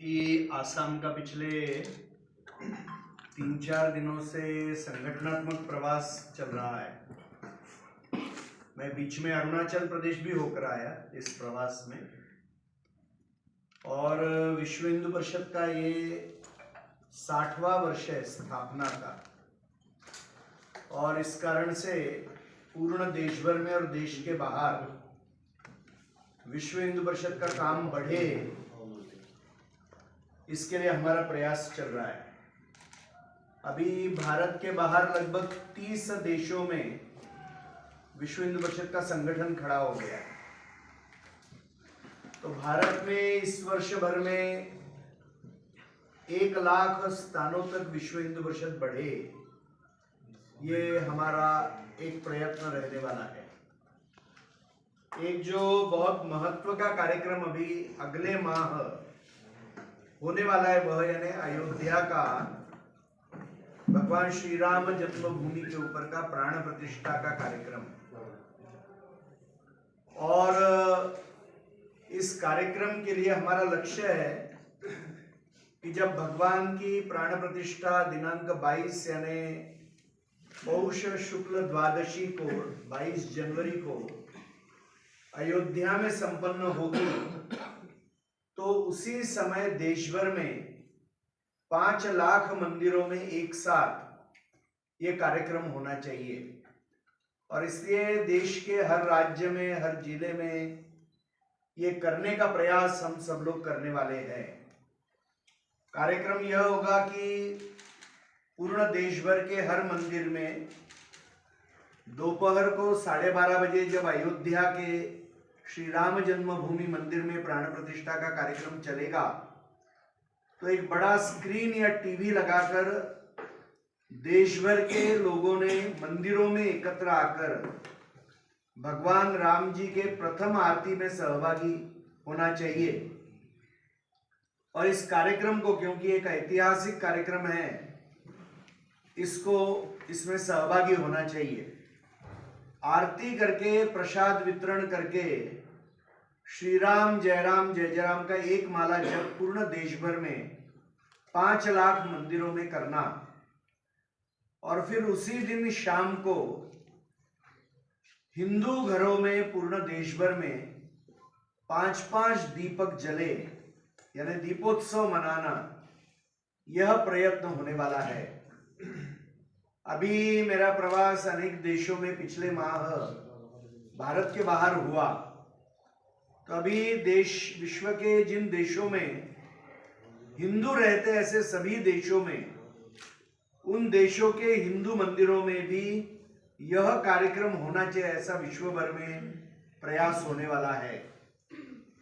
कि आसाम का पिछले 3-4 दिनों से संगठनात्मक प्रवास चल रहा है। मैं बीच में अरुणाचल प्रदेश भी होकर आया इस प्रवास में, और विश्व हिंदू परिषद का ये 60वां वर्ष है स्थापना का, और इस कारण से पूर्ण देश भर में और देश के बाहर विश्व हिंदू परिषद का काम बढ़े, इसके लिए हमारा प्रयास चल रहा है। अभी भारत के बाहर लगभग 30 देशों में विश्व हिंदू परिषद का संगठन खड़ा हो गया है। तो भारत में इस वर्ष भर में 1 लाख स्थानों तक विश्व हिंदू परिषद बढ़े, ये हमारा एक प्रयत्न रहने वाला है। एक जो बहुत महत्व का कार्यक्रम अभी अगले माह होने वाला है, वह यानी अयोध्या का भगवान श्री राम जन्मभूमि के ऊपर का प्राण प्रतिष्ठा का कार्यक्रम। और इस कार्यक्रम के लिए हमारा लक्ष्य है कि जब भगवान की प्राण प्रतिष्ठा दिनांक 22 यानी पौष शुक्ल द्वादशी को 22 जनवरी को अयोध्या में संपन्न होगी, तो उसी समय देश भर में 5 लाख मंदिरों में एक साथ ये कार्यक्रम होना चाहिए। और इसलिए देश के हर राज्य में, हर जिले में ये करने का प्रयास हम सब लोग करने वाले हैं। कार्यक्रम यह होगा कि पूर्ण देश भर के हर मंदिर में दोपहर को 12:30 बजे जब अयोध्या के श्री राम जन्मभूमि मंदिर में प्राण प्रतिष्ठा का कार्यक्रम चलेगा, तो एक बड़ा स्क्रीन या टीवी लगाकर देश भर के लोगों ने मंदिरों में एकत्र आकर भगवान राम जी के प्रथम आरती में सहभागी होना चाहिए। और इस कार्यक्रम को, क्योंकि एक ऐतिहासिक कार्यक्रम है, इसमें सहभागी होना चाहिए। आरती करके, प्रसाद वितरण करके श्री राम जय जय राम का एक माला जप पूर्ण देश भर में 5 लाख मंदिरों में करना, और फिर उसी दिन शाम को हिंदू घरों में पूर्ण देश भर में 5-5 दीपक जले यानी दीपोत्सव मनाना, यह प्रयत्न होने वाला है। अभी मेरा प्रवास अनेक देशों में पिछले माह भारत के बाहर हुआ, तो अभी विश्व के जिन देशों में हिंदू रहते हैं, ऐसे सभी देशों में, उन देशों के हिंदू मंदिरों में भी यह कार्यक्रम होना चाहिए, ऐसा विश्व भर में प्रयास होने वाला है।